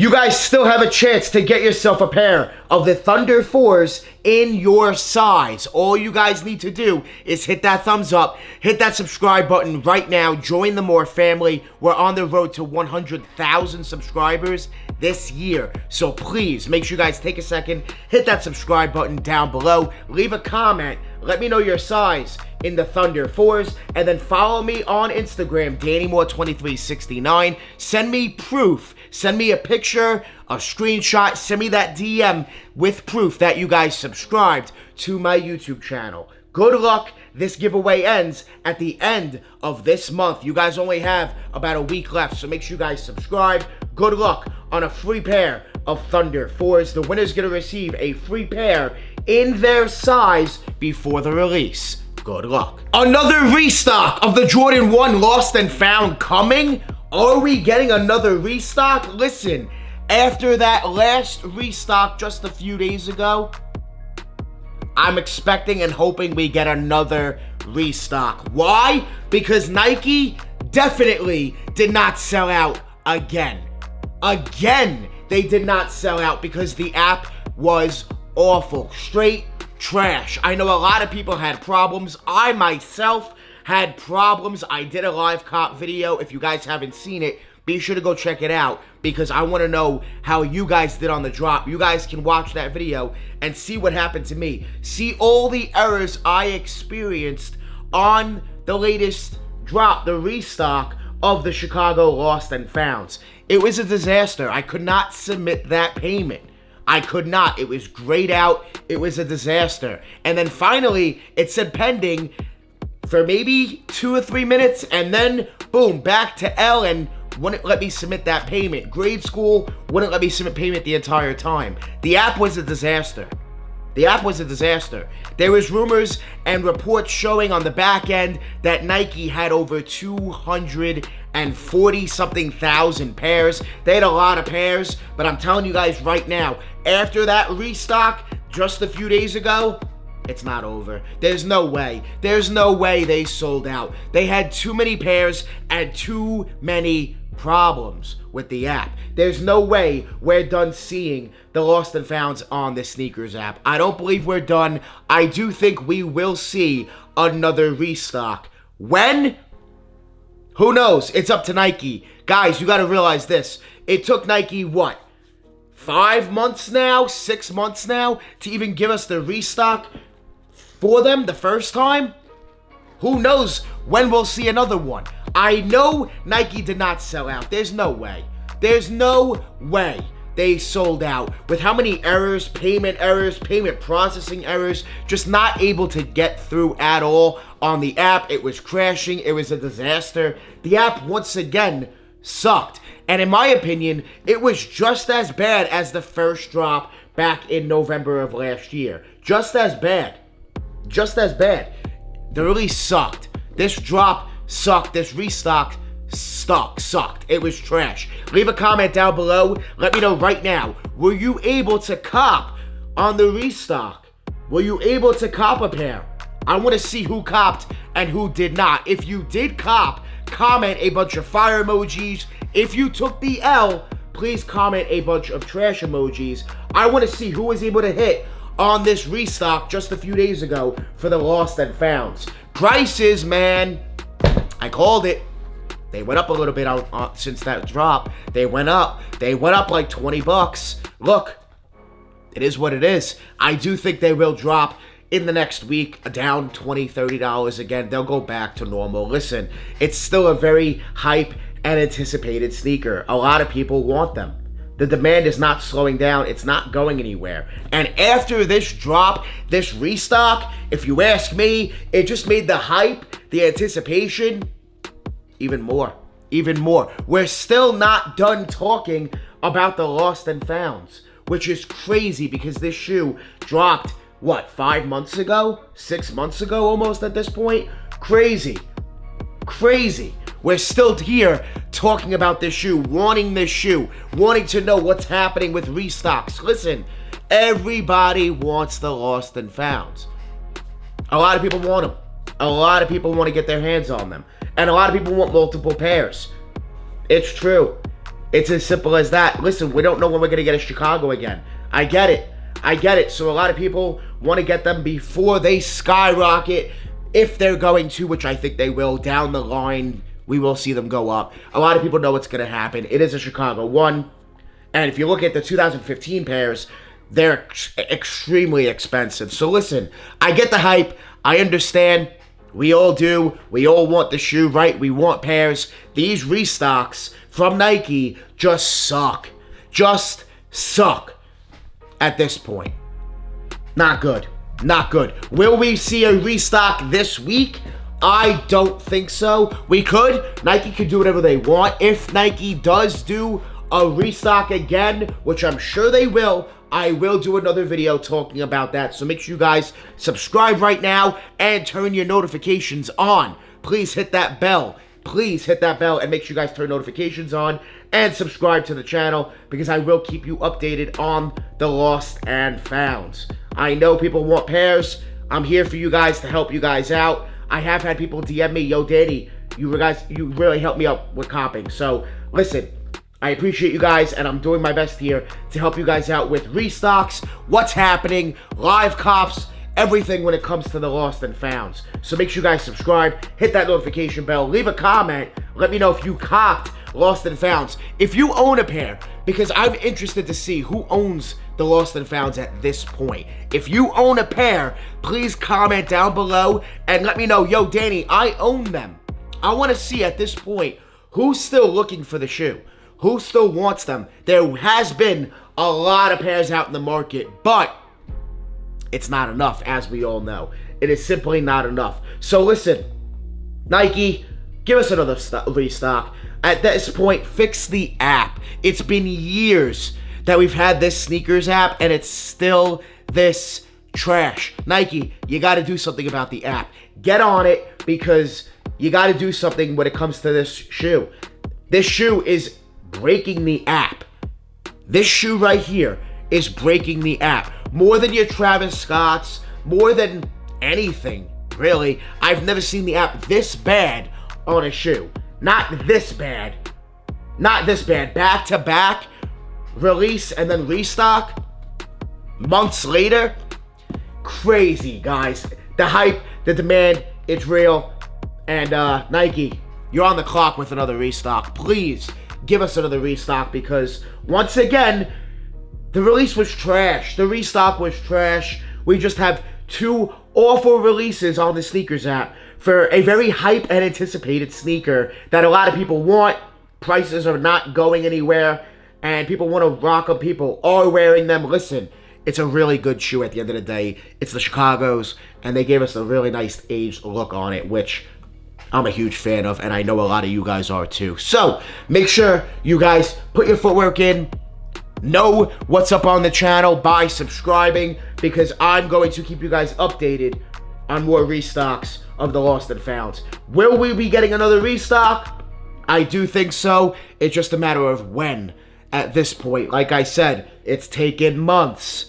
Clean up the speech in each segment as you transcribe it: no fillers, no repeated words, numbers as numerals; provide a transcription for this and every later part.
You guys still have a chance to get yourself a pair of the Thunder 4s in your size. All you guys need to do is hit that thumbs up, hit that subscribe button right now, join the More family. We're on the road to 100,000 subscribers this year. So please, make sure you guys take a second, hit that subscribe button down below, leave a comment, let me know your size in the Thunder 4s, and then follow me on Instagram, DannyMoore2369. Send me proof. Send me a picture, a screenshot, send me that DM with proof that you guys subscribed to my YouTube channel. Good luck. This giveaway ends at the end of this month. You guys only have about a week left, so make sure you guys subscribe. Good luck on a free pair of Thunder 4s. The winner's going to receive a free pair in their size before the release. Good luck. Another restock of the Jordan 1 Lost and Found coming? Are we getting another restock? Listen, after that last restock just a few days ago, I'm expecting and hoping we get another restock. Why? Because Nike definitely did not sell out again. Again, they did not sell out because the app was awful. Straight trash. I know a lot of people had problems. I myself had problems. I did a live cop video. If you guys haven't seen it, be sure to go check it out because I want to know how you guys did on the drop. You guys can watch that video and see what happened to me. See all the errors I experienced on the latest drop, the restock of the Chicago Lost and Founds. It was a disaster. I could not submit that payment. I could not. It was grayed out. It was a disaster. And then finally, it said pending for maybe 2 or 3 minutes, and then boom, back to L, and wouldn't let me submit that payment. Grade school wouldn't let me submit payment the entire time. The app was a disaster. The app was a disaster. There was rumors and reports showing on the back end that Nike had over 240 something thousand pairs. They had a lot of pairs, but I'm telling you guys right now, after that restock just a few days ago, it's not over. There's no way. There's no way they sold out. They had too many pairs and too many problems with the app. There's no way we're done seeing the Lost and Founds on the Snkrs app. I don't believe we're done. I do think we will see another restock. When? Who knows? It's up to Nike. Guys, you got to realize this. It took Nike, what? 5 months now? 6 months now? To even give us the restock for them the first time? Who knows when we'll see another one? I know Nike did not sell out. There's no way. There's no way they sold out. With how many errors, payment processing errors, just not able to get through at all on the app. It was crashing. It was a disaster. The app once again sucked. And in my opinion, it was just as bad as the first drop back in November of last year. Just as bad. Just as bad. They really sucked. This drop sucked. This restock sucked. It was trash. Leave a comment down below. Let me know right now. Were you able to cop on the restock? Were you able to cop a pair? I want to see who copped and who did not. If you did cop, comment a bunch of fire emojis. If you took the L, please comment a bunch of trash emojis. I want to see who was able to hit on this restock just a few days ago for the Lost and Founds. Prices, man, I called it. They went up a little bit since that drop. They went up. They went up like 20 bucks. Look, it is what it is. I do think they will drop in the next week, down $20, $30 again. They'll go back to normal. Listen, it's still a very hype and anticipated sneaker. A lot of people want them. The demand is not slowing down. It's not going anywhere. And after this drop, this restock, if you ask me, it just made the hype, the anticipation, even more. Even more. We're still not done talking about the Lost and Founds, which is crazy because this shoe dropped, what, 5 months ago? 6 months ago almost at this point? Crazy. Crazy. We're still here talking about this shoe, wanting this shoe, wanting to know what's happening with restocks. Listen, everybody wants the Lost and Founds. A lot of people want them. A lot of people want to get their hands on them. And a lot of people want multiple pairs. It's true. It's as simple as that. Listen, we don't know when we're going to get a Chicago again. I get it. So a lot of people want to get them before they skyrocket. If they're going to, which I think they will, down the line, we will see them go up. A lot of people know what's going to happen. It is a Chicago 1. And if you look at the 2015 pairs, they're extremely expensive. So listen, I get the hype. I understand. We all do. We all want the shoe, right? We want pairs. These restocks from Nike just suck. Just suck at this point. Not good. Not good. Will we see a restock this week? I don't think so. We could. Nike could do whatever they want. If Nike does do a restock again, which I'm sure they will, I will do another video talking about that. So make sure you guys subscribe right now and turn your notifications on. Please hit that bell. Please hit that bell and make sure you guys turn notifications on and subscribe to the channel, because I will keep you updated on the lost and founds. I know people want pairs. I'm here for you guys to help you guys out. I have had people DM me, yo, Danny, you really helped me out with comping. So listen, I appreciate you guys, and I'm doing my best here to help you guys out with restocks, what's happening, live cops, everything when it comes to the lost and founds. So make sure you guys subscribe, hit that notification bell, leave a comment, let me know if you copped lost and founds. If you own a pair, because I'm interested to see who owns the lost and founds at this point. If you own a pair, please comment down below and let me know, yo, Danny, I own them. I want to see at this point who's still looking for the shoe. Who still wants them? There has been a lot of pairs out in the market, but it's not enough, as we all know. It is simply not enough. So listen, Nike, give us another restock. At this point, fix the app. It's been years that we've had this Snkrs app, and it's still this trash. Nike, you got to do something about the app. Get on it, because you got to do something when it comes to this shoe. This shoe is breaking the app. This shoe right here is breaking the app. More than your Travis Scotts, more than anything, really. I've never seen the app this bad on a shoe. Not this bad. Not this bad. Back to back, release and then restock, months later. Crazy, guys. The hype, the demand, it's real. And Nike, you're on the clock with another restock. Please give us another restock, because once again, the release was trash. The restock was trash. We just have 2 awful releases on the Snkrs app for a very hype and anticipated sneaker that a lot of people want. Prices are not going anywhere, and people want to rock them. People are wearing them. Listen, it's a really good shoe at the end of the day. It's the Chicagos, and they gave us a really nice aged look on it, which I'm a huge fan of, and I know a lot of you guys are too. So make sure you guys put your footwork in. Know what's up on the channel by subscribing, because I'm going to keep you guys updated on more restocks of the lost and founds. Will we be getting another restock? I do think so. It's just a matter of when at this point. Like I said, it's taken months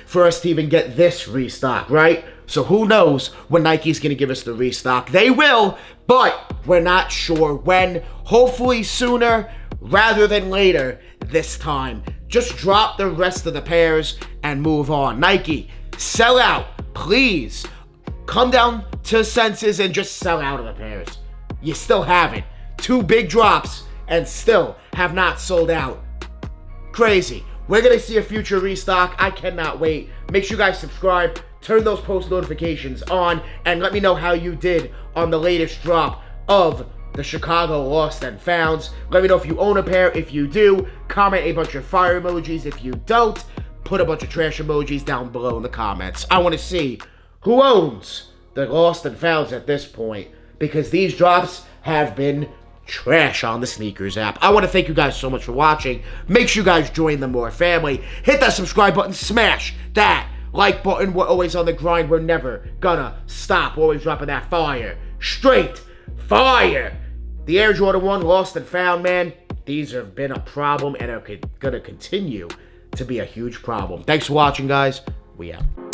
for us to even get this restock, right? So who knows when Nike's going to give us the restock. They will, but we're not sure when. Hopefully sooner rather than later this time. Just drop the rest of the pairs and move on. Nike, sell out, please. Come down to senses and just sell out of the pairs. You still haven't. 2 big drops and still have not sold out. Crazy. We're going to see a future restock. I cannot wait. Make sure you guys subscribe, turn those post notifications on, and let me know how you did on the latest drop of the Chicago lost and founds. Let me know if you own a pair. If you do, comment a bunch of fire emojis. If you don't, put a bunch of trash emojis down below in the comments. I want to see who owns the lost and founds at this point, because these drops have been trash on the Snkrs app. I want to thank you guys so much for watching. Make sure you guys join the More family. Hit that subscribe button. Smash that like button. We're always on the grind. We're never gonna stop. We're always dropping that fire. Straight fire. The Air Jordan 1 lost and found, man. These have been a problem and are gonna continue to be a huge problem. Thanks for watching, guys. We out.